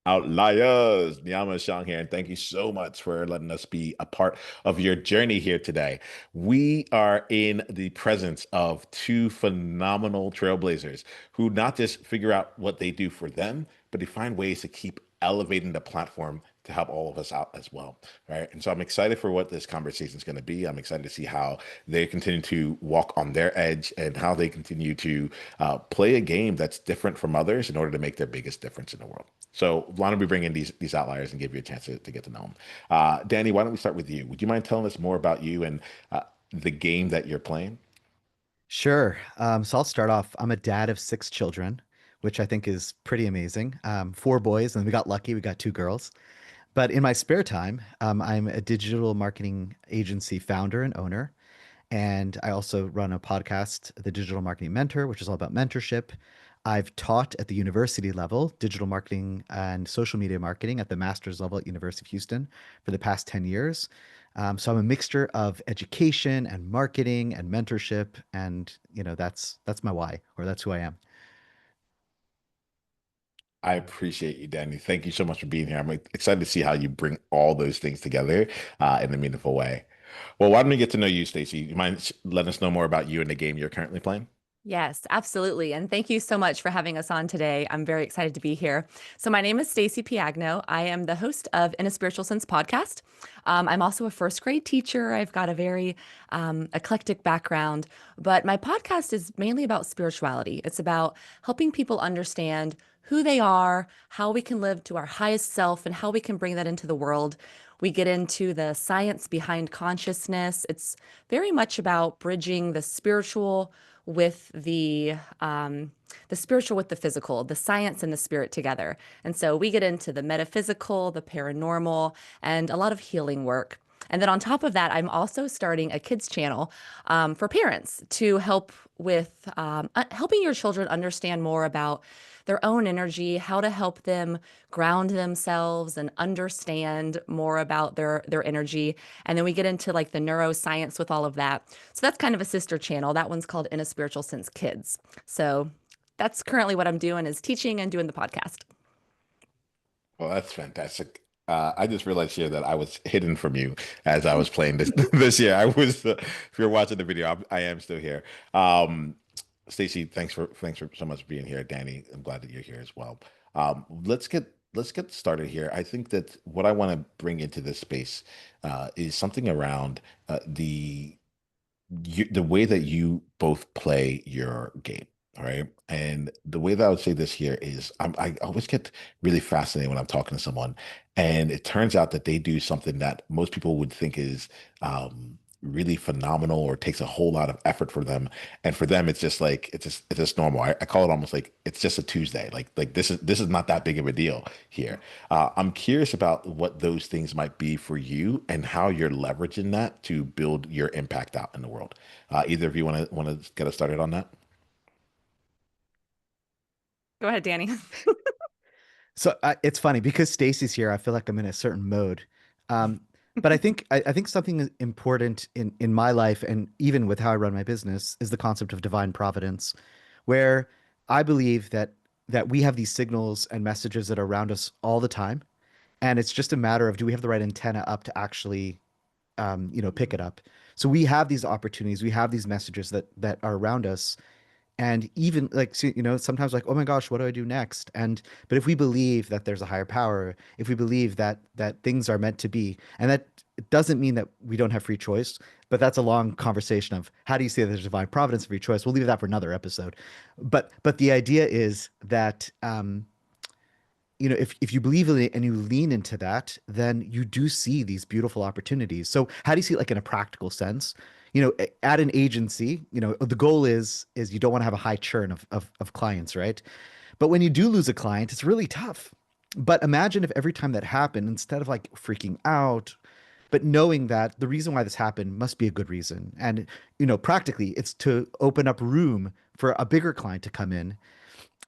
Outliers, Niiamah Shang here, and thank you so much for letting us be a part of your journey here today. We are in the presence of two phenomenal trailblazers who not just figure out what they do for them, but they find ways to keep elevating the platform to help all of us out as well, right? And so I'm excited for what this conversation is going to be. I'm excited to see how they continue to walk on their edge and how they continue to play a game that's different from others in order to make their biggest difference in the world. So why don't we bring in these outliers and give you a chance to get to know them? Danny, why don't we start with you? Would you mind telling us more about you and the game that you're playing? Sure. So I'll start off. I'm a dad of six children, which I think is pretty amazing. Four boys, and we got lucky. We got two girls. But in my spare time, I'm a digital marketing agency founder and owner. And I also run a podcast, The Digital Marketing Mentor, which is all about mentorship. I've taught at the university level digital marketing and social media marketing at the master's level at University of Houston for the past 10 years. So I'm a mixture of education and marketing and mentorship, and that's my why, or that's who I am. I appreciate you, Danny. Thank you so much for being here. I'm excited to see how you bring all those things together in a meaningful way. Well, why don't we get to know you, Stacey? You mind letting us know more about you and the game you're currently playing? Yes, absolutely. And thank you so much for having us on today. I'm very excited to be here. So, my name is Stacy Piagno. I am the host of In a Spiritual Sense podcast. I'm also a first grade teacher. I've got a very eclectic background, but my podcast is mainly about spirituality. It's about helping people understand who they are, how we can live to our highest self, and how we can bring that into the world. We get into the science behind consciousness. It's very much about bridging with the spiritual with the physical, the science and the spirit together. And so we get into the metaphysical, the paranormal, and a lot of healing work. And then on top of that, I'm also starting a kids channel for parents to help with helping your children understand more about their own energy, how to help them ground themselves and understand more about their energy. And then we get into like the neuroscience with all of that. So that's kind of a sister channel. That one's called In a Spiritual Sense Kids. So that's currently what I'm doing is teaching and doing the podcast. Well, that's fantastic. I just realized here that I was hidden from you as I was playing this this year. If you're watching the video, I am still here. Stacey, thanks for so much for being here. Danny, I'm glad that you're here as well. Let's get started here. I think that what I want to bring into this space is something around the way that you both play your game. All right. And the way that I would say this here is I always get really fascinated when I'm talking to someone, and it turns out that they do something that most people would think is really phenomenal or takes a whole lot of effort for them. And for them, it's just like it's just normal. I call it almost like it's just a Tuesday. Like this is not that big of a deal here. I'm curious about what those things might be for you and how you're leveraging that to build your impact out in the world. Either of you want to get us started on that? Go ahead, Danny. So it's funny because Stacy's here. I feel like I'm in a certain mode. Um, but I think something important in my life and even with how I run my business is the concept of divine providence, where I believe that we have these signals and messages that are around us all the time, and it's just a matter of do we have the right antenna up to actually pick it up. So we have these opportunities, we have these messages that are around us, and even like so, sometimes like, oh my gosh, what do I do next? And but if we believe that there's a higher power, if we believe that things are meant to be, and that it doesn't mean that we don't have free choice, but that's a long conversation of how do you say there's divine providence, free choice. We'll leave that for another episode. But the idea is that if you believe in it and you lean into that, then you do see these beautiful opportunities. So how do you see it like in a practical sense? At an agency, the goal is you don't want to have a high churn of clients, right? But when you do lose a client, it's really tough. But imagine if every time that happened, instead of like freaking out, but knowing that the reason why this happened must be a good reason. And, practically it's to open up room for a bigger client to come in.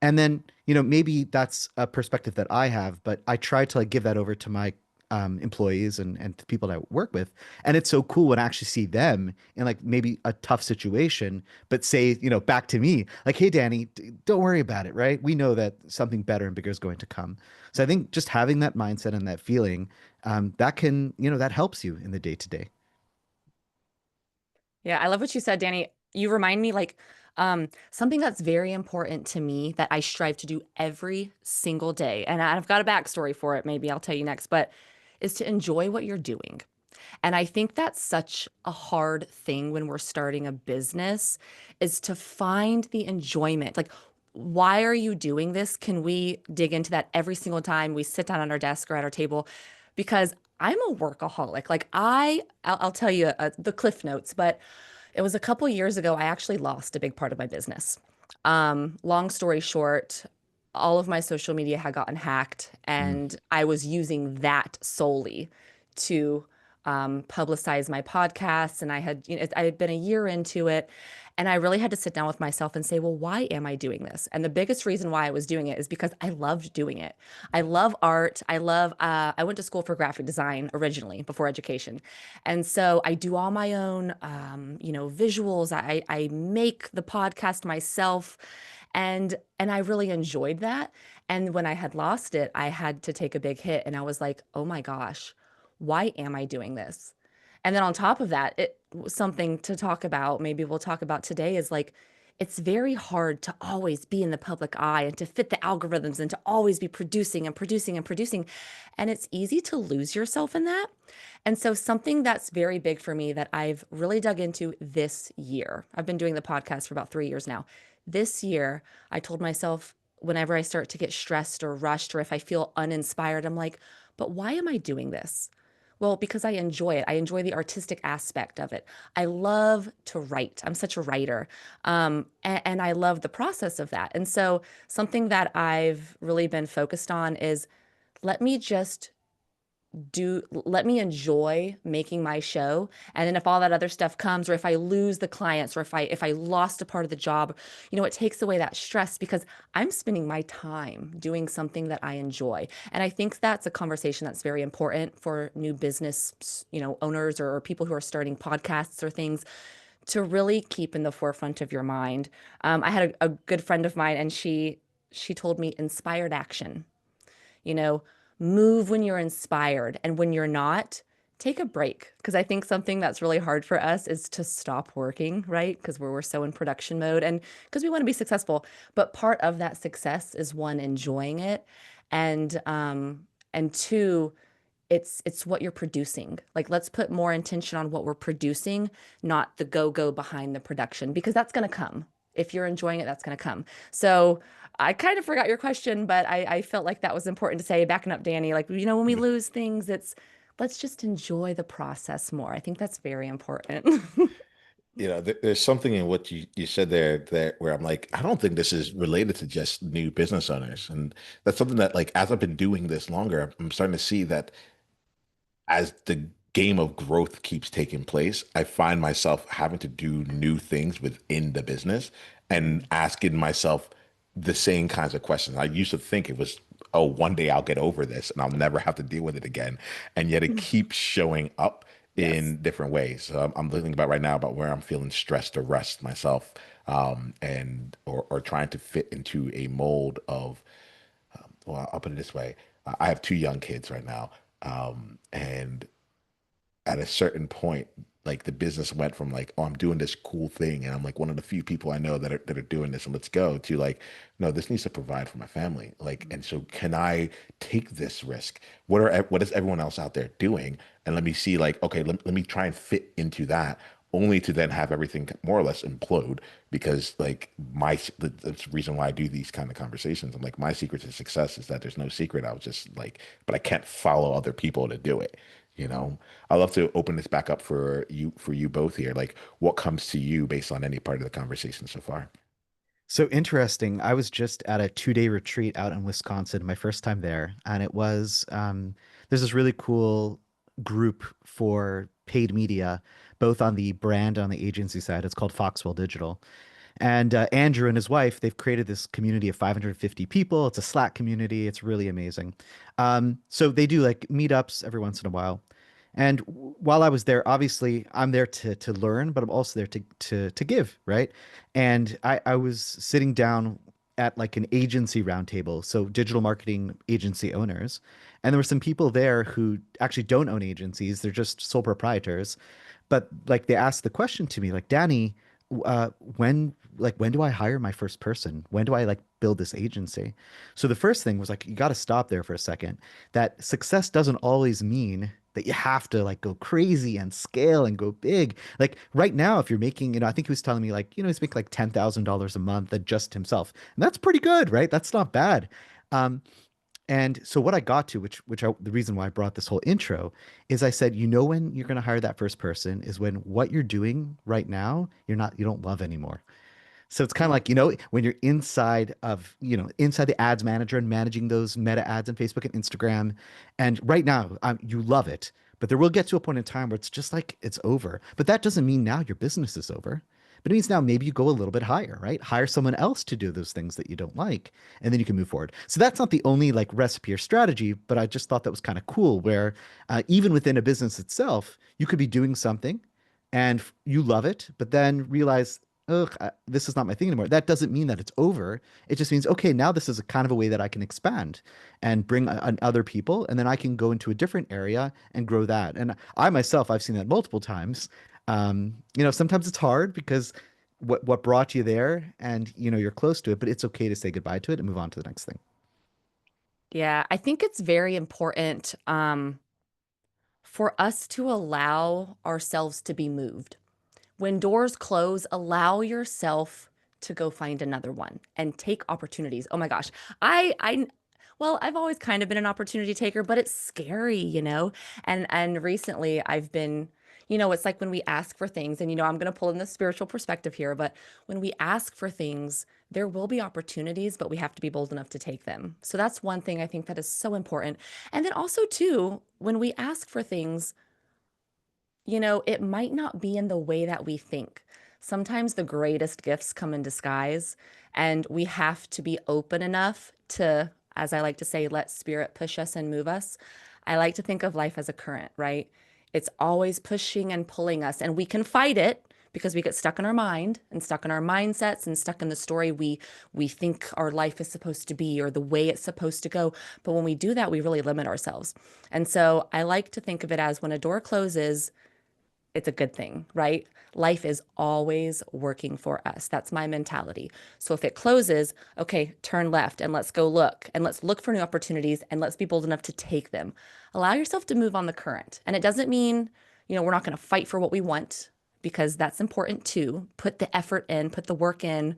And then, maybe that's a perspective that I have, but I try to like give that over to my employees and the people that I work with. And it's so cool when I actually see them in like maybe a tough situation, but say, back to me, like, hey, Danny, don't worry about it, right? We know that something better and bigger is going to come. So I think just having that mindset and that feeling, that can, that helps you in the day to day. Yeah, I love what you said, Danny. You remind me like something that's very important to me that I strive to do every single day. And I've got a backstory for it. Maybe I'll tell you next, but is to enjoy what you're doing. And I think that's such a hard thing when we're starting a business is to find the enjoyment. Like, why are you doing this? Can we dig into that every single time we sit down on our desk or at our table? Because I'm a workaholic. Like I'll tell you the cliff notes, but it was a couple years ago. I actually lost a big part of my business. Long story short, all of my social media had gotten hacked, Mm. and I was using that solely to publicize my podcasts. And I had been a year into it, and I really had to sit down with myself and say, well, why am I doing this? And the biggest reason why I was doing it is because I loved doing it. I love art. I went to school for graphic design originally before education. And so I do all my own, visuals. I make the podcast myself, and I really enjoyed that. And when I had lost it, I had to take a big hit, and I was like, oh my gosh, why am I doing this? And then on top of that, it was something to talk about, maybe we'll talk about today, is like it's very hard to always be in the public eye and to fit the algorithms and to always be producing and producing and producing. And it's easy to lose yourself in that. And so, something that's very big for me that I've really dug into this year, I've been doing the podcast for about 3 years now. This year, I told myself, whenever I start to get stressed or rushed, or if I feel uninspired, I'm like, but why am I doing this? Well, because I enjoy it. I enjoy the artistic aspect of it. I love to write. I'm such a writer. And I love the process of that. And so, something that I've really been focused on is let me just let me enjoy making my show. And then if all that other stuff comes, or if I lose the clients, or if I lost a part of the job, it takes away that stress because I'm spending my time doing something that I enjoy. And I think that's a conversation that's very important for new business, owners, or people who are starting podcasts or things, to really keep in the forefront of your mind. I had a good friend of mine, and she told me inspired action. you know, Move when you're inspired, and when you're not, take a break. Because I think something that's really hard for us is to stop working, right? Because we're so in production mode, and because we want to be successful. But part of that success is one, enjoying it, and two, it's what you're producing. Like, let's put more intention on what we're producing, not the go behind the production, because that's going to come. If you're enjoying it, that's going to come. So I kind of forgot your question, but I felt like that was important to say, backing up Danny, like, when we lose things, let's just enjoy the process more. I think that's very important. There's something in what you said there that where I'm like, I don't think this is related to just new business owners. And that's something that, like, as I've been doing this longer, I'm starting to see that as the game of growth keeps taking place, I find myself having to do new things within the business and asking myself the same kinds of questions. I used to think it was, oh, one day I'll get over this and I'll never have to deal with it again. And yet it keeps showing up Yes. in different ways. I'm thinking about right now about where I'm feeling stressed or rushed myself, and or trying to fit into a mold of, well, I'll put it this way. I have two young kids right now. And at a certain point, like, the business went from like, oh, I'm doing this cool thing, and I'm like one of the few people I know that are doing this, and let's go, to like, no, this needs to provide for my family. Like, and so can I take this risk? What is everyone else out there doing? And let me see, like, okay, let me try and fit into that, only to then have everything more or less implode because, like, the reason why I do these kind of conversations, I'm like, my secret to success is that there's no secret. I was just like, but I can't follow other people to do it. You know, I love to open this back up for you both here. Like, what comes to you based on any part of the conversation so far? So interesting. I was just at a 2-day retreat out in Wisconsin, my first time there, and it was there's this really cool group for paid media, both on the brand and on the agency side. It's called Foxwell Digital. And Andrew and his wife, they've created this community of 550 people. It's a Slack community. It's really amazing. So they do like meetups every once in a while. And while I was there, obviously I'm there to learn, but I'm also there to give, right? And I was sitting down at like an agency roundtable, so digital marketing agency owners, and there were some people there who actually don't own agencies; they're just sole proprietors. But like they asked the question to me, like, Danny, when when do I hire my first person? When do I like build this agency? So the first thing was like you got to stop there for a second. That success doesn't always mean that you have to like go crazy and scale and go big. Like right now, if you're making, I think he was telling me like, he's making like $10,000 a month just himself. And that's pretty good, right? That's not bad. Um, and so what I got to, the reason why I brought this whole intro is I said, when you're going to hire that first person is when what you're doing right now, you don't love anymore. So it's kind of Mm. like, when you're inside the ads manager and managing those meta ads on Facebook and Instagram. And right now, you love it, but there will get to a point in time where it's just like it's over. But that doesn't mean now your business is over. But it means now maybe you go a little bit higher, right? Hire someone else to do those things that you don't like, and then you can move forward. So that's not the only like recipe or strategy, but I just thought that was kind of cool where even within a business itself, you could be doing something and you love it, but then realize, ugh, this is not my thing anymore. That doesn't mean that it's over. It just means, okay, now this is a kind of a way that I can expand and bring other people, and then I can go into a different area and grow that. And I myself, I've seen that multiple times. Sometimes it's hard because what brought you there, and you're close to it, but it's okay to say goodbye to it and move on to the next thing. Yeah, I think it's very important for us to allow ourselves to be moved. When doors close, allow yourself to go find another one and take opportunities. Oh my gosh. Well, I've always kind of been an opportunity taker, but it's scary, And recently I've been, it's like when we ask for things, and I'm going to pull in the spiritual perspective here, but when we ask for things, there will be opportunities, but we have to be bold enough to take them. So that's one thing I think that is so important. And then also too, when we ask for things, it might not be in the way that we think. Sometimes the greatest gifts come in disguise, and we have to be open enough to, as I like to say, let spirit push us and move us. I like to think of life as a current, right? It's always pushing and pulling us, and we can fight it because we get stuck in our mind and stuck in our mindsets and stuck in the story we think our life is supposed to be or the way it's supposed to go. But when we do that, we really limit ourselves. And so I like to think of it as when a door closes, it's a good thing, right? Life is always working for us. That's my mentality. So if it closes, okay, turn left and let's go look and let's look for new opportunities and let's be bold enough to take them. Allow yourself to move on the current. And it doesn't mean, we're not going to fight for what we want because that's important too. Put the effort in, put the work in,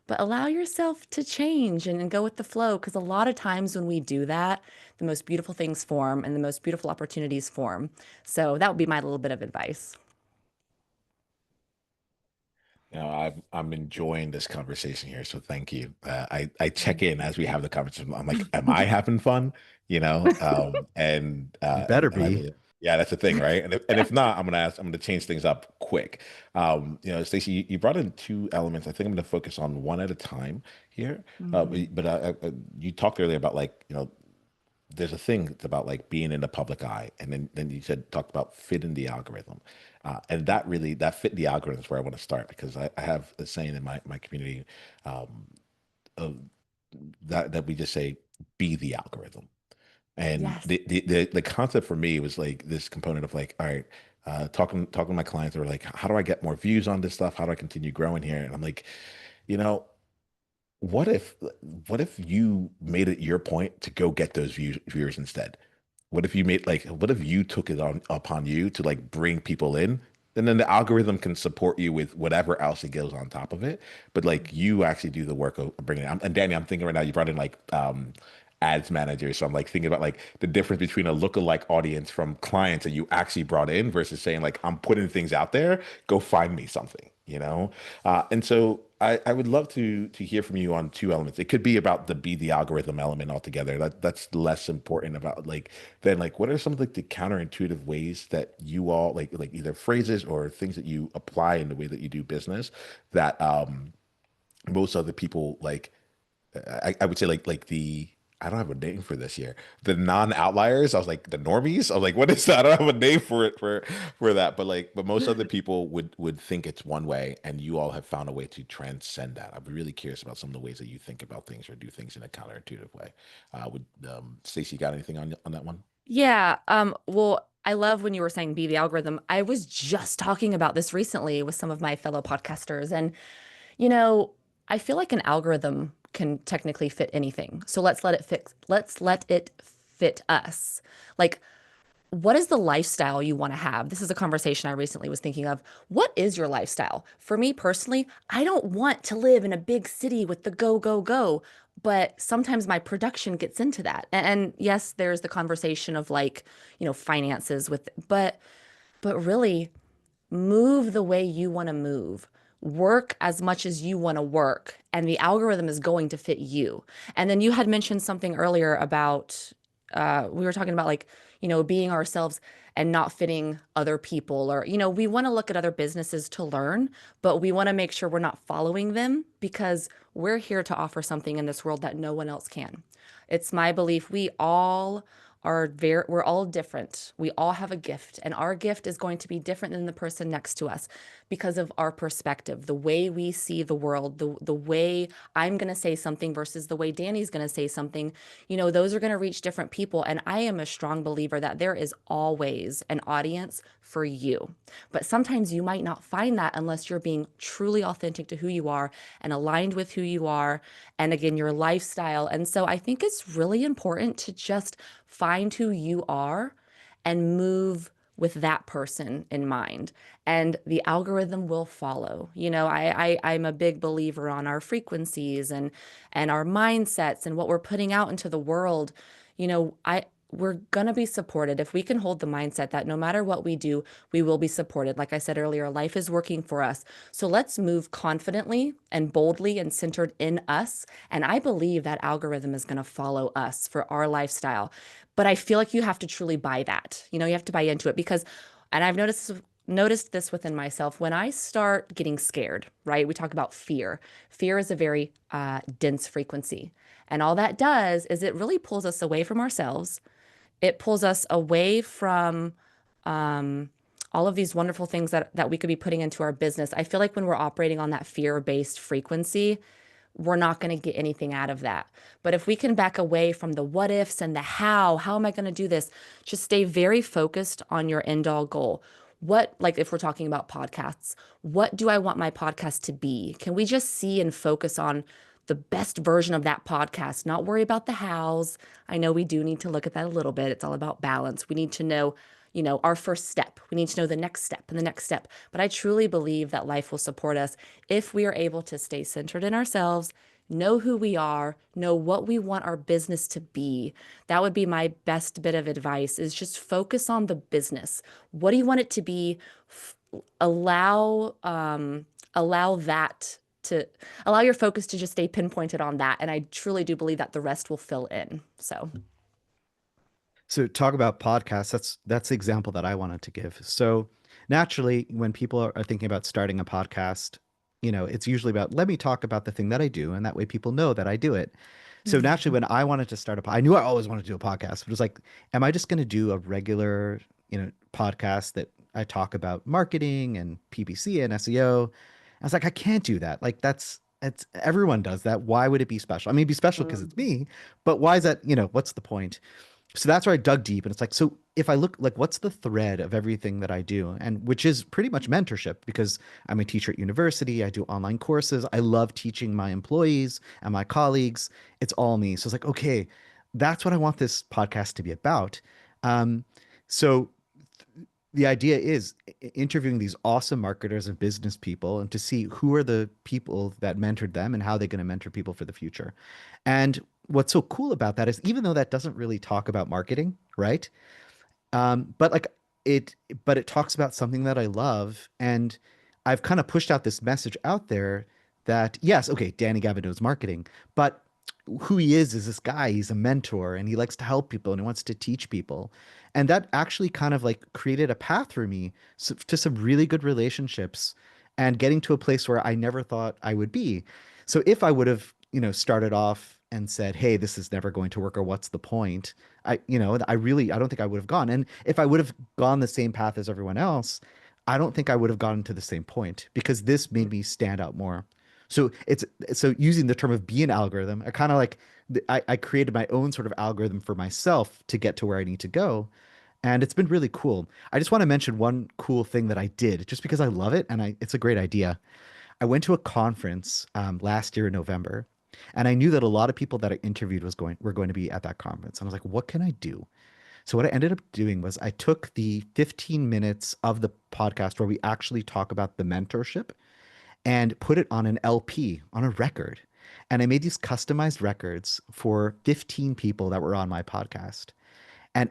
but allow yourself to change and go with the flow. Because a lot of times when we do that, the most beautiful things form and the most beautiful opportunities form. So that would be my little bit of advice. I'm enjoying this conversation here, so thank you. I check Mhm. in as we have the conversation. I'm like, am I having fun? And You better be. yeah, that's the thing, right? And if not, I'm gonna change things up quick. Stacey, you brought in two elements. I think I'm gonna focus on one at a time here. Mhm. But you talked earlier about like, there's a thing that's about like being in the public eye, and then you said talked about fit in the algorithm, and that fit the algorithm is where I want to start because I have a saying in my community, um, of that we just say be the algorithm, and Yes. the concept for me was like this component of like, all right, talking to my clients, they were like, how do I get more views on this stuff? How do I continue growing here? And I'm like, you know, what if what if you made it your point to go get those viewers instead? What if you took it on upon you to like bring people in? And then the algorithm can support you with whatever else it goes on top of it. But like you actually do the work of bringing it. And Danny, I'm thinking right now, you brought in like ads managers. So I'm like thinking about like the difference between a lookalike audience from clients that you actually brought in versus saying like, I'm putting things out there, go find me something. And so I would love to hear from you on two elements. It could be about the be the algorithm element altogether. That's less important about like then like what are some of like the counterintuitive ways that you all like either phrases or things that you apply in the way that you do business that most other people like I would say like the I don't have a name for this year. The non-outliers, I was like the normies. I was like, what is that? I don't have a name for it for that. But most other people would think it's one way, and you all have found a way to transcend that. I'm really curious about some of the ways that you think about things or do things in a counterintuitive way. Would Stacey got anything on that one? Yeah. Well, I love when you were saying be the algorithm. I was just talking about this recently with some of my fellow podcasters. And, you know, I feel like an algorithm can technically fit anything. So let's let it fit us. Like, what is the lifestyle you want to have? This is a conversation I recently was thinking of. What is your lifestyle? For me personally, I don't want to live in a big city with the go, go, go. But sometimes my production gets into that. And yes, there's the conversation of like, finances but really move the way you want to move. Work as much as you want to work, and the algorithm is going to fit you. And then you had mentioned something earlier about we were talking about like, being ourselves and not fitting other people or, we want to look at other businesses to learn, but we want to make sure we're not following them because we're here to offer something in this world that no one else can. It's my belief we're all different. We all have a gift, and our gift is going to be different than the person next to us because of our perspective, the way we see the world, the way I'm going to say something versus the way Danny's going to say something. Those are going to reach different people, and I am a strong believer that there is always an audience for you. But sometimes you might not find that unless you're being truly authentic to who you are and aligned with who you are and again your lifestyle. And so I think it's really important to just find who you are and move with that person in mind, and the algorithm will follow. I'm a big believer on our frequencies and our mindsets and what we're putting out into the world. I We're going to be supported if we can hold the mindset that no matter what we do, we will be supported. Like I said earlier, life is working for us. So let's move confidently and boldly and centered in us. And I believe that algorithm is going to follow us for our lifestyle. But I feel like you have to truly buy that. You have to buy into it because, and I've noticed this within myself when I start getting scared, right? We talk about fear. Fear is a very dense frequency. And all that does is it really pulls us away from ourselves. It pulls us away from um, all of these wonderful things that we could be putting into our business. I feel like when we're operating on that fear-based frequency, we're not going to get anything out of that. But if we can back away from the what ifs and the how am I going to do this? Just stay very focused on your end all goal. Like if we're talking about podcasts, what do I want my podcast to be? Can we just see and focus on the best version of that podcast, not worry about the hows? I know we do need to look at that a little bit. It's all about balance. We need to know, our first step. We need to know the next step and the next step. But I truly believe that life will support us if we are able to stay centered in ourselves, know who we are, know what we want our business to be. That would be my best bit of advice is just focus on the business. What do you want it to be? Allow allow that to allow your focus to just stay pinpointed on that. And I truly do believe that the rest will fill in. So talk about podcasts. That's the example that I wanted to give. So naturally, when people are thinking about starting a podcast, it's usually about let me talk about the thing that I do, and that way people know that I do it. So naturally, when I wanted to start I knew I always wanted to do a podcast, but it was like, am I just going to do a regular, podcast that I talk about marketing and PPC and SEO? I was like, I can't do that. Like it's everyone does that. Why would it be special? I mean, it'd be special because it's me, but why is that, what's the point? So that's where I dug deep, and it's like, so if I look like what's the thread of everything that I do, and which is pretty much mentorship because I'm a teacher at university, I do online courses, I love teaching my employees and my colleagues. It's all me. So it's like, okay, that's what I want this podcast to be about. Um, so the idea is interviewing these awesome marketers and business people and to see who are the people that mentored them and how they're going to mentor people for the future. And what's so cool about that is even though that doesn't really talk about marketing, right? But like it, but it talks about something that I love. And I've kind of pushed out this message out there that yes, okay, Danny Gavin knows marketing, but who he is this guy. He's a mentor and he likes to help people and he wants to teach people. And that actually kind of like created a path for me to some really good relationships and getting to a place where I never thought I would be. So if I would have, started off and said, "Hey, this is never going to work," or "What's the point?" I don't think I would have gone. And if I would have gone the same path as everyone else, I don't think I would have gotten to the same point because this made me stand out more. So so using the term of be an algorithm, I kind of like I created my own sort of algorithm for myself to get to where I need to go. And it's been really cool. I just want to mention one cool thing that I did just because I love it and it's a great idea. I went to a conference last year in November, and I knew that a lot of people that I interviewed were going to be at that conference. And I was like, what can I do? So what I ended up doing was I took the 15 minutes of the podcast where we actually talk about the mentorship and put it on an LP, on a record. And I made these customized records for 15 people that were on my podcast. And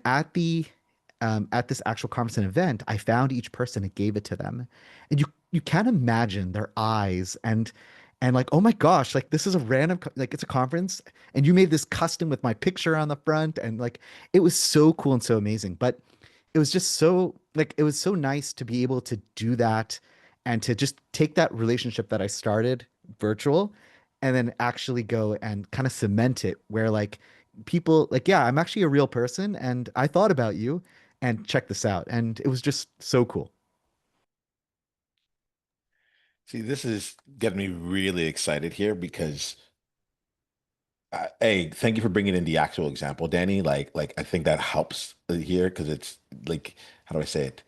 at this actual conference and event, I found each person and gave it to them. And you can't imagine their eyes and like, oh my gosh, like this is a like it's a conference and you made this custom with my picture on the front and like it was so cool and so amazing. But it was just so like it was so nice to be able to do that and to just take that relationship that I started virtual and then actually go and kind of cement it where like people like, yeah, I'm actually a real person and I thought about you and check this out. And it was just so cool. See, this is getting me really excited here because, hey, thank you for bringing in the actual example, Danny. I think that helps here because it's like, how do I say it?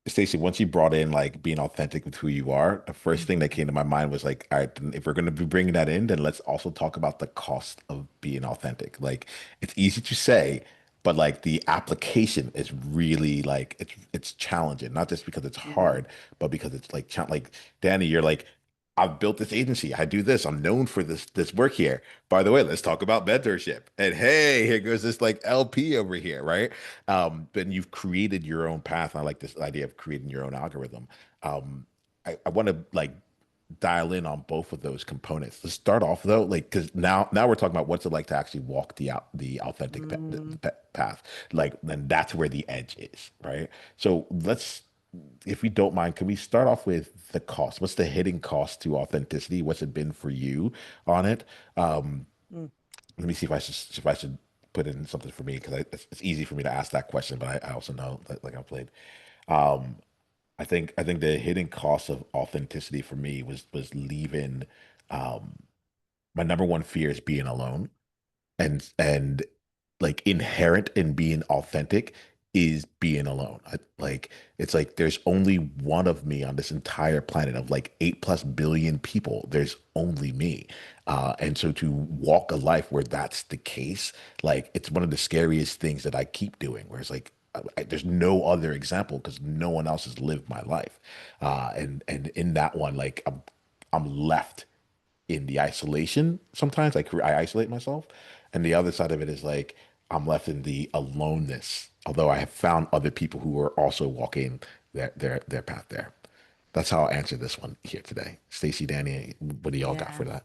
Stacey, once you brought in like being authentic with who you are, the first thing that Mhm. came to my mind was like, all right, then if we're going to be bringing that in, then let's also talk about the cost of being authentic. Like, it's easy to say, but like the application is really like it's challenging, not just because it's Mhm. hard, but because it's like like Danny, you're like, I've built this agency, I do this, I'm known for this work here. By the way, let's talk about mentorship. And hey, here goes this like LP over here, right? But you've created your own path. I like this idea of creating your own algorithm. Um, I want to like dial in on both of those components. Let's start off though, like because now we're talking about what's it like to actually walk the authentic Mm. path. Like then that's where the edge is, right? So let's, if we don't mind, can we start off with the cost? What's the hidden cost to authenticity? What's it been for you on it? Um, Mm. let me see if I should put in something for me because it's easy for me to ask that question, but I also know that like I played. Um, I think the hidden cost of authenticity for me was leaving. Um, my number one fear is being alone, and like inherent in being authentic is being alone. Like it's like there's only one of me on this entire planet of like 8+ billion people. There's only me, and so to walk a life where that's the case, like it's one of the scariest things that I keep doing. Where it's like there's no other example because no one else has lived my life, and in that one, like I'm left in the isolation sometimes. Like I isolate myself. And the other side of it is like I'm left in the aloneness, although I have found other people who are also walking their path there. That's how I'll answer this one here today. Stacey, Danny, what do y'all got for Yeah. that?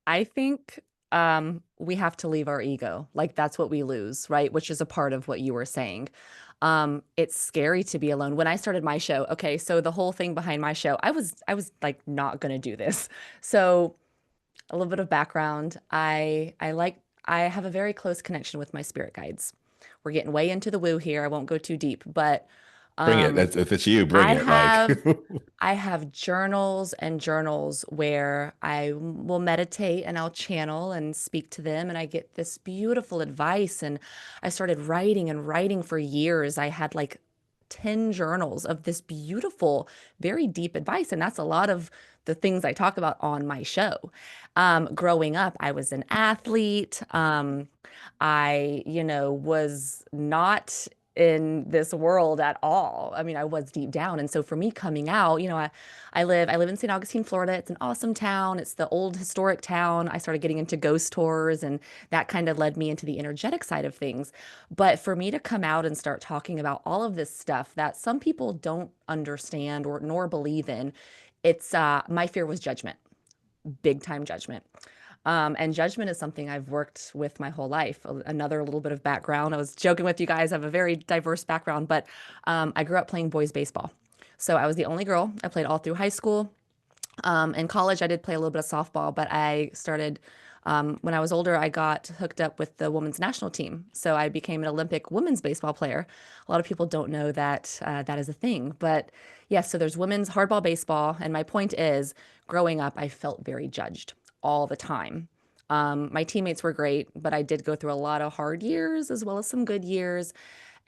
I think we have to leave our ego. Like that's what we lose, right? Which is a part of what you were saying. It's scary to be alone. When I started my show, okay, so the whole thing behind my show, I was like not gonna do this. So a little bit of background. I have a very close connection with my spirit guides. We're getting way into the woo here. I won't go too deep, but Bring it. um If it's you, bring I it. Like, have I have journals and journals where I will meditate and I'll channel and speak to them and I get this beautiful advice and I started writing and writing for years. I had like 10 journals of this beautiful, very deep advice and that's a lot of the things I talk about on my show. Growing up, I was an athlete. I, was not in this world at all. I mean, I was deep down. And so for me coming out, I live in St. Augustine, Florida. It's an awesome town. It's the old historic town. I started getting into ghost tours and that kind of led me into the energetic side of things. But for me to come out and start talking about all of this stuff that some people don't understand or nor believe in, it's my fear was judgment, big time judgment. And judgment is something I've worked with my whole life. Another little bit of background. I was joking with you guys. I have a very diverse background, but I grew up playing boys baseball. So I was the only girl. I played all through high school. In college, I did play a little bit of softball, but I started when I was older, I got hooked up with the women's national team. So I became an Olympic women's baseball player. A lot of people don't know that that is a thing. But yes, so there's women's hardball baseball. And my point is, growing up, I felt very judged all the time. My teammates were great, but I did go through a lot of hard years as well as some good years.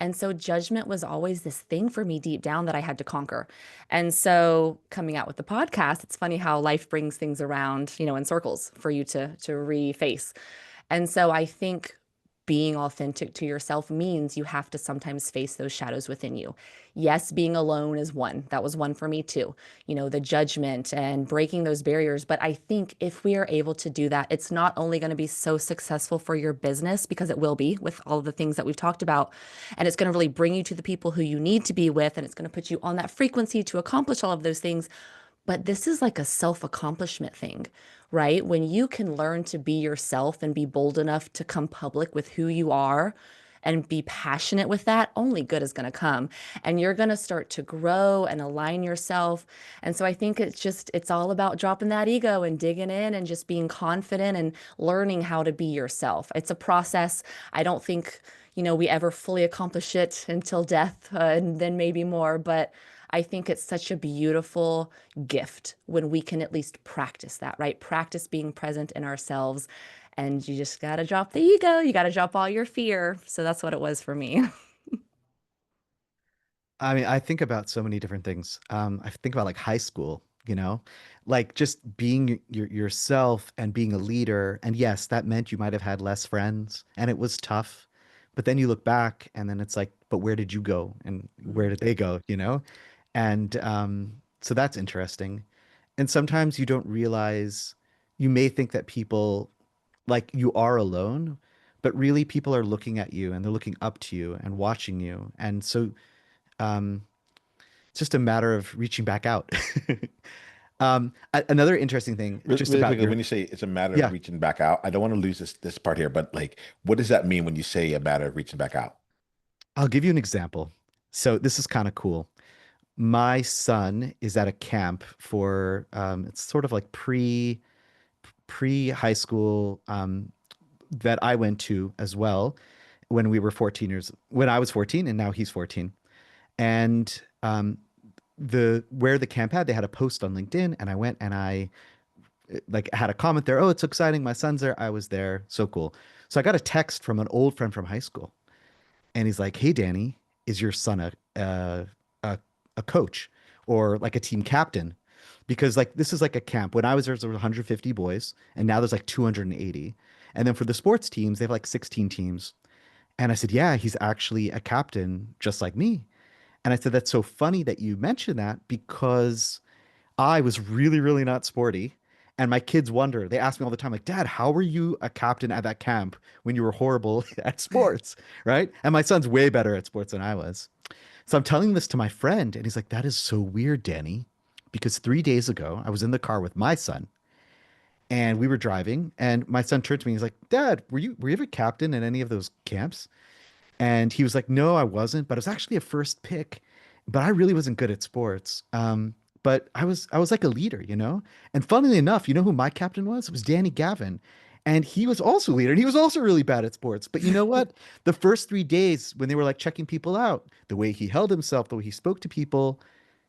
And so judgment was always this thing for me deep down that I had to conquer. And so coming out with the podcast, it's funny how life brings things around, in circles for you to reface. And so I think being authentic to yourself means you have to sometimes face those shadows within you. Yes, being alone is one. That was one for me too. The judgment and breaking those barriers. But I think if we are able to do that, it's not only going to be so successful for your business, because it will be with all of the things that we've talked about, and it's going to really bring you to the people who you need to be with, and it's going to put you on that frequency to accomplish all of those things. But this is like a self-accomplishment thing, right? When you can learn to be yourself and be bold enough to come public with who you are and be passionate with that, only good is going to come. And you're going to start to grow and align yourself. And so I think it's all about dropping that ego and digging in and just being confident and learning how to be yourself. It's a process. I don't think, we ever fully accomplish it until death, and then maybe more. But I think it's such a beautiful gift when we can at least practice that, right? Practice being present in ourselves. And you just got to drop the ego. You got to drop all your fear. So that's what it was for me. I mean, I think about so many different things. I think about like high school, like just being yourself and being a leader. And yes, that meant you might have had less friends and it was tough. But then you look back and then it's like, but where did you go and where did they go, And so that's interesting. And sometimes you don't realize, you may think that people, like, you are alone, but really people are looking at you and they're looking up to you and watching you. And so um, it's just a matter of reaching back out. Another interesting thing, just Really about quickly, your, when you say it's a matter of yeah, reaching back out, I don't want to lose this part here, but like, what does that mean when you say a matter of reaching back out? I'll give you an example. So this is kind of cool. My son is at a camp for it's sort of like pre high school that I went to as well when I was 14 and now he's 14. And the where the camp had, they had a post on LinkedIn and I went and I like had a comment there. Oh, it's so exciting. My son's there. I was there. So cool. So I got a text from an old friend from high school and he's like, "Hey, Danny, is your son a, a coach or like a team captain?" Because like this is like a camp. When I was there was 150 boys, and now there's like 280. And then for the sports teams, they have like 16 teams. And I said, "Yeah, he's actually a captain, just like me." And I said, "That's so funny that you mentioned that because I was really, really not sporty." And my kids wonder, they ask me all the time, like, "Dad, how were you a captain at that camp when you were horrible at sports?" Right? And my son's way better at sports than I was. So I'm telling this to my friend, and he's like, "That is so weird, Danny." Because 3 days ago, I was in the car with my son and we were driving, and my son turned to me. He's like, "Dad, were you ever captain in any of those camps?" And he was like, "No, I wasn't, but I was actually a first pick, but I really wasn't good at sports. But I was like a leader." And funnily enough, you know who my captain was? It was Danny Gavin. And he was also a leader, and he was also really bad at sports. But you know what? The first 3 days when they were like checking people out, the way he held himself, the way he spoke to people,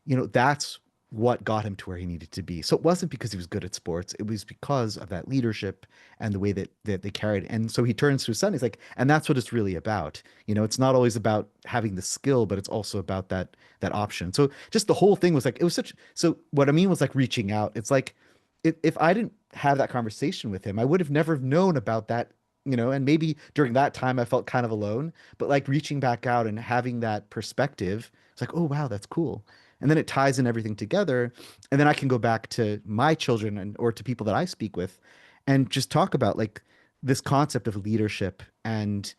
that's what got him to where he needed to be. So it wasn't because he was good at sports. It was because of that leadership and the way that they carried. And so he turns to his son. He's like, and that's what it's really about. It's not always about having the skill, but it's also about that option. So just the whole thing was like, it was such. So what I mean was like reaching out. It's like if I didn't have that conversation with him, I would have never known about that. And maybe during that time I felt kind of alone, but like reaching back out and having that perspective, it's like, oh wow, that's cool. And then it ties in everything together, and then I can go back to my children or to people that I speak with and just talk about like this concept of leadership and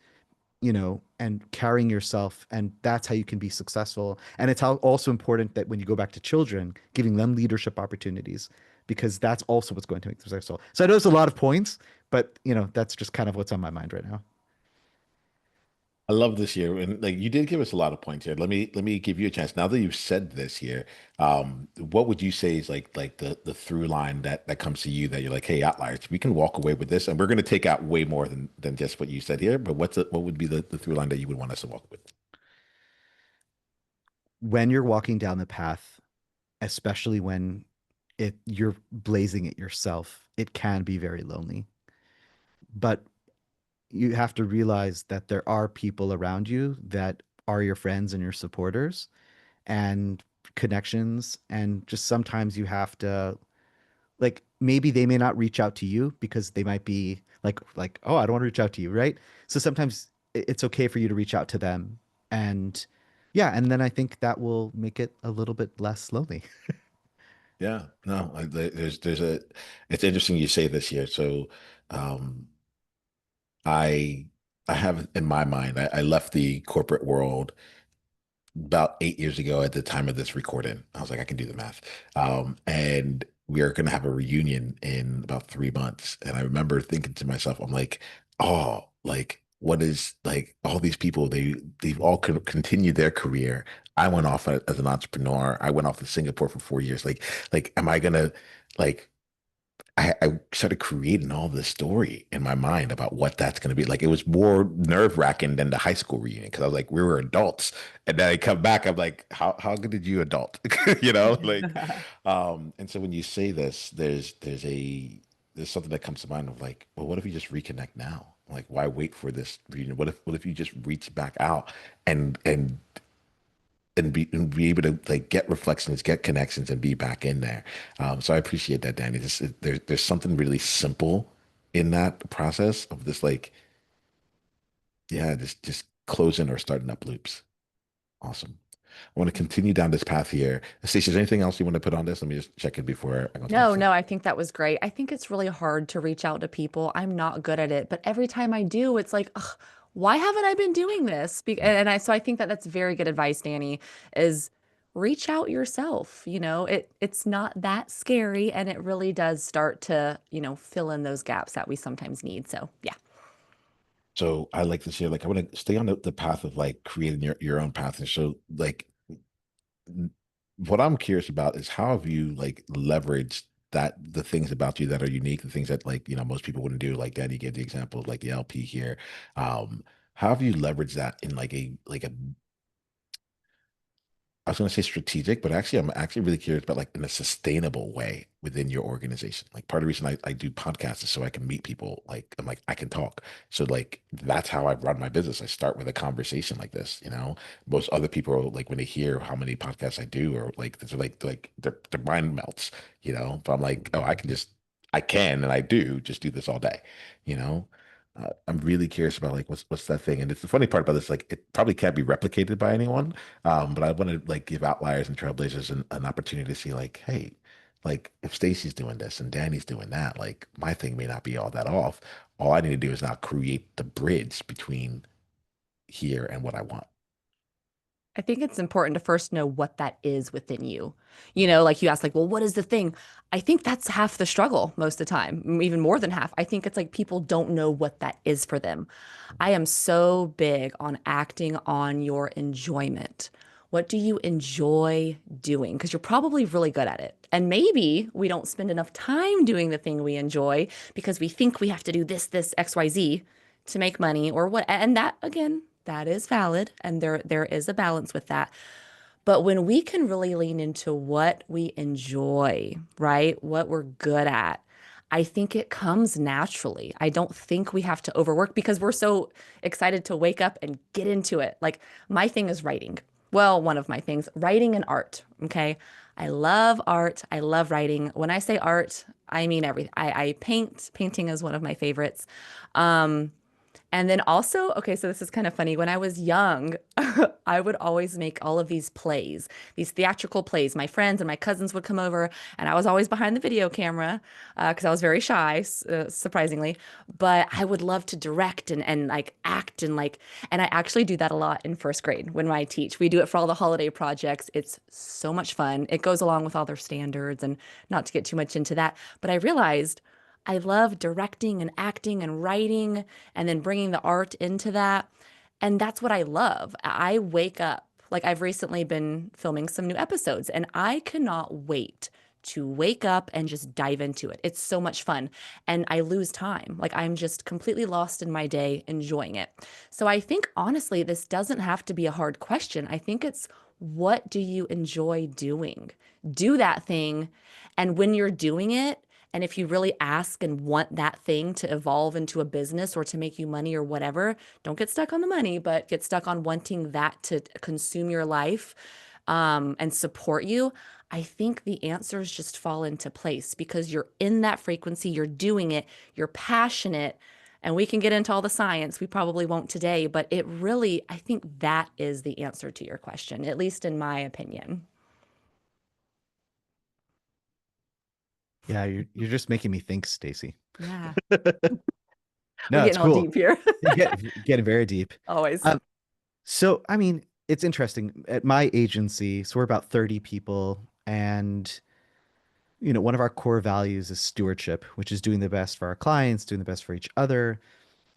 carrying yourself, and that's how you can be successful. And it's how also important that when you go back to children, giving them leadership opportunities, because that's also what's going to make them successful. So I know it's a lot of points, but that's just kind of what's on my mind right now. I love this here, and like you did give us a lot of points here. Let me give you a chance. Now that you've said this here, what would you say is like the through line that comes to you that you're like, hey, outliers, we can walk away with this, and we're going to take out way more than just what you said here. But what would be the through line that you would want us to walk with? When you're walking down the path, especially when you're blazing it yourself, it can be very lonely. But you have to realize that there are people around you that are your friends and your supporters and connections. And just sometimes you have to, like, maybe they may not reach out to you because they might be like, oh, I don't want to reach out to you, right? So sometimes it's okay for you to reach out to them. And yeah, and then I think that will make it a little bit less lonely. Yeah, no, there's a. It's interesting you say this here. So, um, I I have in my mind, I left the corporate world about 8 years ago at the time of this recording. I was like, I can do the math. And we are going to have a reunion in about 3 months. And I remember thinking to myself, I'm like, oh, like, what is like all these people, they've all continued their career. I went off as an entrepreneur. I went off to Singapore for 4 years. Like, am I gonna like I started creating all this story in my mind about what that's going to be. Like it was more nerve-wracking than the high school reunion because I was like, we were adults, and then I come back, I'm like, how good did you adult? You know, like, and so when you say this, there's something that comes to mind of like, well, what if you just reconnect now? Like, why wait for this reunion? What if you just reach back out and be able to like get reflections, get connections, and be back in there. So I appreciate that, Danny. There's something really simple in that process of this, like, yeah, just closing or starting up loops. Awesome. I want to continue down this path here. Stacey, is there anything else you want to put on this? Let me just check it before I go to the next No, thing. no, I think that was great. I think it's really hard to reach out to people. I'm not good at it, but every time I do, it's like, ugh, why haven't I been doing this? So I think that that's very good advice, Danny, is reach out yourself. It's not that scary, and it really does start to, fill in those gaps that we sometimes need. So yeah. So I like to say, like, I want to stay on the path of like creating your own path. And so, like, what I'm curious about is how have you like leveraged that the things about you that are unique, the things that like most people wouldn't do. Like Danny gave the example of like the LP here. How have you leveraged that in like a I was going to say strategic, but actually, I'm actually really curious about like in a sustainable way within your organization. Like part of the reason I do podcasts is so I can meet people. Like I'm like I can talk. So like that's how I run my business. I start with a conversation like this. Most other people like when they hear how many podcasts I do, or like they're like their mind melts. But I'm like, oh, I can and I do this all day. You know, I'm really curious about like what's that thing. And it's the funny part about this, like it probably can't be replicated by anyone, but I want to like give outliers and trailblazers an opportunity to see like, hey, like if Stacy's doing this and Danny's doing that, like my thing may not be all that off. All I need to do is now create the bridge between here and what I want. I think it's important to first know what that is within you. Like you asked, like, well, what is the thing? I think that's half the struggle most of the time, even more than half. I think it's like people don't know what that is for them. I am so big on acting on your enjoyment. What do you enjoy doing? Because you're probably really good at it. And maybe we don't spend enough time doing the thing we enjoy because we think we have to do this, XYZ to make money or what. And that, again, that is valid. And there is a balance with that. But when we can really lean into what we enjoy, right? What we're good at, I think it comes naturally. I don't think we have to overwork because we're so excited to wake up and get into it. Like my thing is writing. Well, one of my things, writing and art. Okay. I love art. I love writing. When I say art, I mean everything. I paint. Painting is one of my favorites. Um, and then also, okay, so this is kind of funny. When I was young, I would always make all of these plays, these theatrical plays. My friends and my cousins would come over, and I was always behind the video camera because I was very shy, surprisingly. But I would love to direct and like act and I actually do that a lot in first grade when I teach. We do it for all the holiday projects. It's so much fun. It goes along with all their standards, and not to get too much into that. But I realized I love directing and acting and writing and then bringing the art into that. And that's what I love. I wake up, like I've recently been filming some new episodes, and I cannot wait to wake up and just dive into it. It's so much fun. And I lose time. Like I'm just completely lost in my day, enjoying it. So I think honestly, this doesn't have to be a hard question. I think it's, what do you enjoy doing? Do that thing. And when you're doing it, and if you really ask and want that thing to evolve into a business or to make you money or whatever, don't get stuck on the money, but get stuck on wanting that to consume your life, and support you. I think the answers just fall into place because you're in that frequency, you're doing it, you're passionate, and we can get into all the science. We probably won't today, but it really, I think that is the answer to your question, at least in my opinion. Yeah, you're just making me think, Stacy. Yeah. We're No, it's getting all cool. deep here. You getting very deep. Always. So I mean, it's interesting. At my agency, so we're about 30 people, and one of our core values is stewardship, which is doing the best for our clients, doing the best for each other.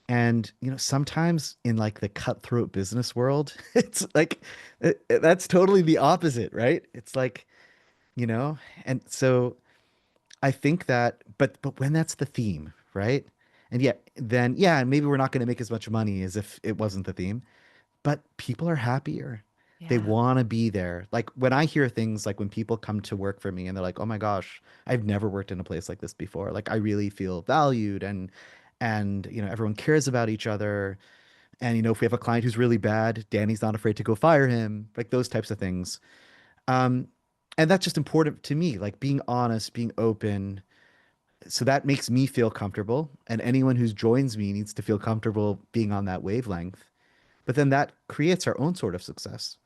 And sometimes in like the cutthroat business world, it's like that's totally the opposite, right? It's like, you know, and so I think that, but when that's the theme, right? And yet, then yeah, maybe we're not going to make as much money as if it wasn't the theme, but people are happier. They Yeah. want to be there. Like when I hear things like when people come to work for me and they're like, "Oh my gosh, I've never worked in a place like this before. Like I really feel valued and everyone cares about each other. And if we have a client who's really bad, Danny's not afraid to go fire him. Like those types of things. Um, and that's just important to me, like being honest, being open. So that makes me feel comfortable, and anyone who joins me needs to feel comfortable being on that wavelength. But then that creates our own sort of success.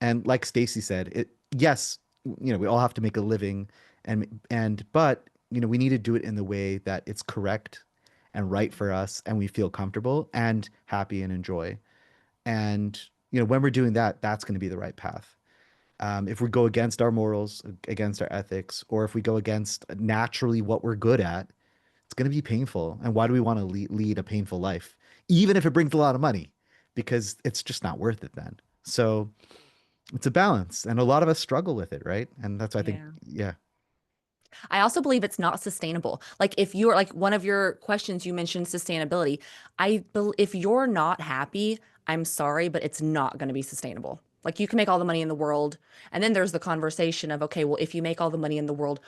And like Stacy said, yes, we all have to make a living, but we need to do it in the way that it's correct and right for us, and we feel comfortable and happy and enjoy. And when we're doing that, that's going to be the right path. If we go against our morals, against our ethics, or if we go against naturally what we're good at, it's going to be painful. And why do we want to lead a painful life, even if it brings a lot of money? Because it's just not worth it then. So it's a balance, and a lot of us struggle with it, right? And that's why I think, Yeah. yeah, I also believe it's not sustainable. Like if you're like one of your questions, you mentioned sustainability. If you're not happy, I'm sorry, but it's not going to be sustainable. Like you can make all the money in the world, and then there's the conversation of, okay, well, if you make all the money in the world,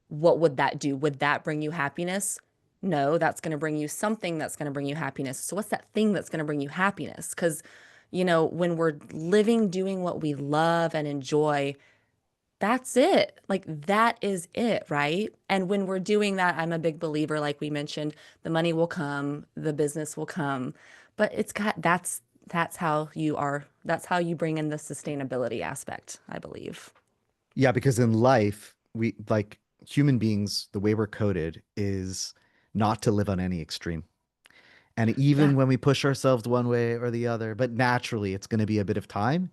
what would that do? Would that bring you happiness? No, that's going to bring you something that's going to bring you happiness. So what's that thing that's going to bring you happiness? Because, when we're living, doing what we love and enjoy, that's it. Like that is it, right? And when we're doing that, I'm a big believer, like we mentioned, the money will come, the business will come. But that's how that's how you bring in the sustainability aspect, I believe. yeah, because in life, we like human beings, the way we're coded is not to live on any extreme. And Yeah. even when we push ourselves one way or the other, but naturally it's going to be a bit of time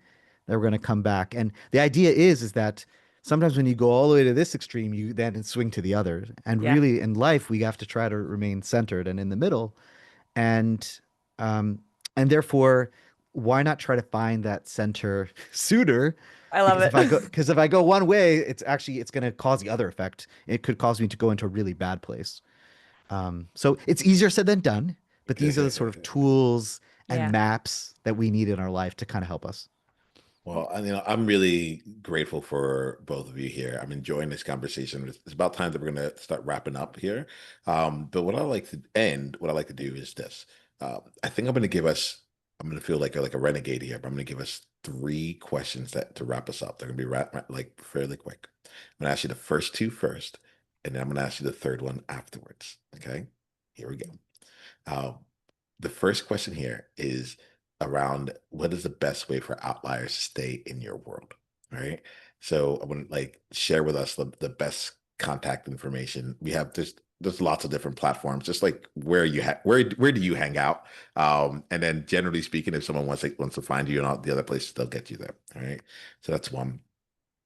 that we're going to come back. And the idea is that sometimes when you go all the way to this extreme, you then swing to the other. And Yeah. really in life, we have to try to remain centered and in the middle. And um, and therefore, why not try to find that center sooner? I love Because it. if I go one way, it's going to cause the other effect. It could cause me to go into a really bad place. So it's easier said than done, but these are the sort of tools and Yeah. maps that we need in our life to kind of help us. Well, I'm really grateful for both of you here. I'm enjoying this conversation. It's about time that we're going to start wrapping up here. But what I like to do is this. I think I'm going to feel like a renegade here, but I'm going to give us three questions that to wrap us up. They're going to be like fairly quick. I'm going to ask you the first two first, and then I'm going to ask you the third one afterwards. Okay, here we go. Uh, the first question here is around what is the best way for outliers to stay in your world, right? So I want to like share with us the best contact information. There's lots of different platforms, just like where do you hang out? And then generally speaking, if someone wants to find you and all the other places, they'll get you there. All right. So that's one.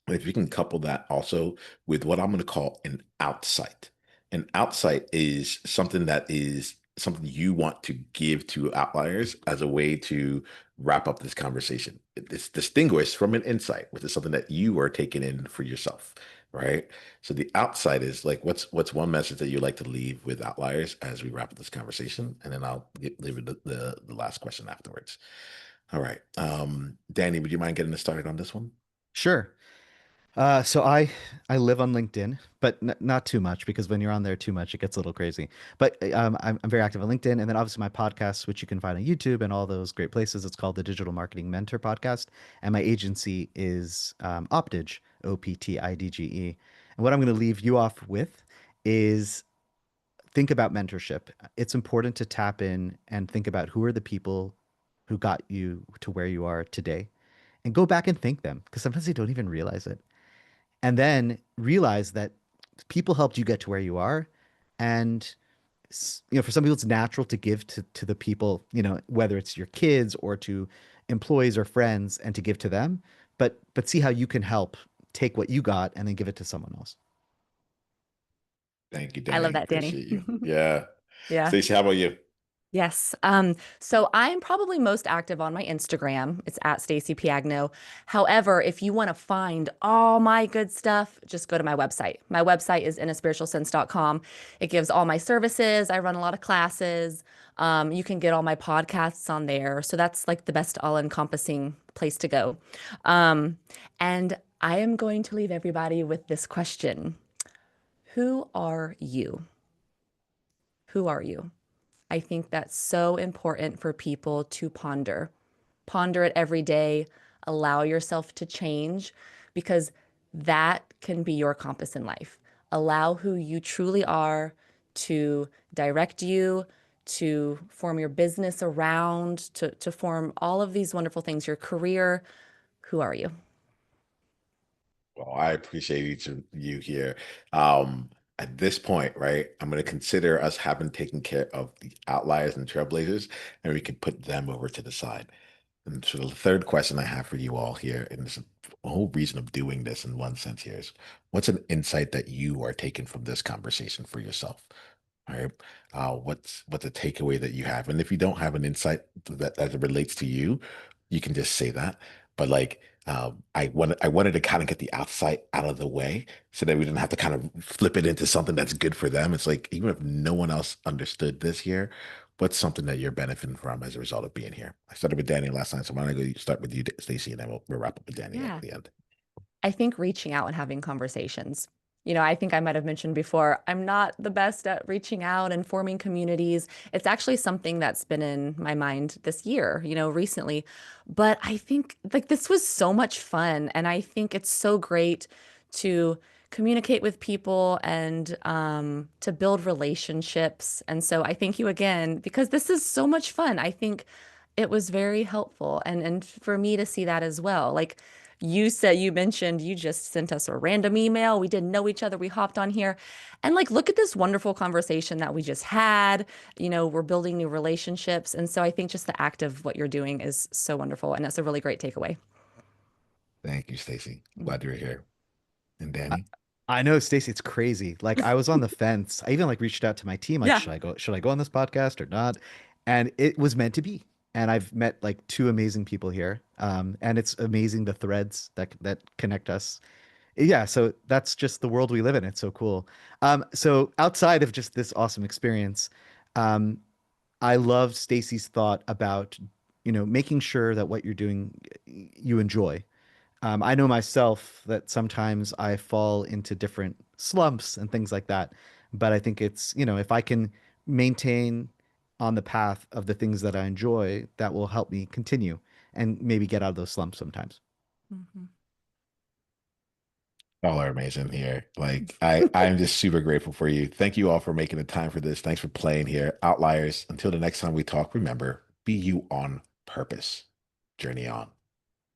If you can couple that also with what I'm going to call an outsight. An outsight is something that is something you want to give to outliers as a way to wrap up this conversation? It's distinguished from an insight, which is something that you are taking in for yourself, right? So the outside is like, what's one message that you'd like to leave with outliers as we wrap up this conversation, and then I'll leave it the last question afterwards. All right, Danny, would you mind getting us started on this one? Sure. So I live on LinkedIn, but n not too much because when you're on there too much, it gets a little crazy. But I'm very active on LinkedIn, and then obviously my podcast, which you can find on YouTube and all those great places. It's called the Digital Marketing Mentor Podcast, and my agency is Optige, Optidige. And what I'm going to leave you off with is think about mentorship. It's important to tap in and think about who are the people who got you to where you are today, and go back and thank them because sometimes they don't even realize it, and then realize that people helped you get to where you are. And for some people it's natural to give to the people, whether it's your kids or to employees or friends, and to give to them, but see how you can help take what you got and then give it to someone else. Thank you, I love Danny. that, Danny. Appreciate you. Yeah. Yeah. Stacey, how about you? Yes. So I'm probably most active on my Instagram. It's at Stacy Piagno. However, if you want to find all my good stuff, just go to my website. My website is inaspiritualsense.com. It gives all my services. I run a lot of classes. You can get all my podcasts on there. So that's like the best all-encompassing place to go. And I am going to leave everybody with this question. Who are you? Who are you? I think that's so important for people to ponder. Ponder it every day. Allow yourself to change because that can be your compass in life. Allow who you truly are to direct you, to form your business around, to form all of these wonderful things, your career. Who are you? Well, I appreciate each of you here. Um, at this point, right, I'm going to consider us having taken care of the outliers and trailblazers, and we can put them over to the side. And so the third question I have for you all here, and this is the whole reason of doing this in one sense here, is what's an insight that you are taking from this conversation for yourself? All right. What's a takeaway that you have? And if you don't have an insight that as it relates to you, you can just say that. But like I wanted to kind of get the outside out of the way so that we didn't have to kind of flip it into something that's good for them. It's like even if no one else understood this here, what's something that you're benefiting from as a result of being here? I started with Danny last time, so why don't I go start with you, Stacey, and then we'll wrap up with Danny at Yeah. the end. I think reaching out and having conversations. I think I might have mentioned before, I'm not the best at reaching out and forming communities. It's actually something that's been in my mind this year, recently. But I think like this was so much fun. And I think it's so great to communicate with people and to build relationships. And so I thank you again because this is so much fun. I think it was very helpful and for me to see that as well. Like you mentioned you just sent us a random email. We didn't know each other. We hopped on here and like look at this wonderful conversation that we just had. We're building new relationships. And so I think just the act of what you're doing is so wonderful. And that's a really great takeaway. Thank you, Stacey. Mm. Glad you're here. And I, Danny? I know, Stacey, it's crazy. Like I was on the fence. I even like reached out to my team, like, Yeah. should I go on this podcast or not? And it was meant to be. And I've met like two amazing people here. And it's amazing the threads that connect us. Yeah, so that's just the world we live in. It's so cool. So outside of just this awesome experience, um, I love Stacey's thought about, making sure that what you're doing you enjoy. I know myself that sometimes I fall into different slumps and things like that. But I think it's, if I can maintain on the path of the things that I enjoy, that will help me continue and maybe get out of those slumps sometimes. Mhm. Y'all are amazing here. Like I'm just super grateful for you. Thank you all for making the time for this. Thanks for playing here. Outliers. Until the next time we talk, remember, be you on purpose. Journey on.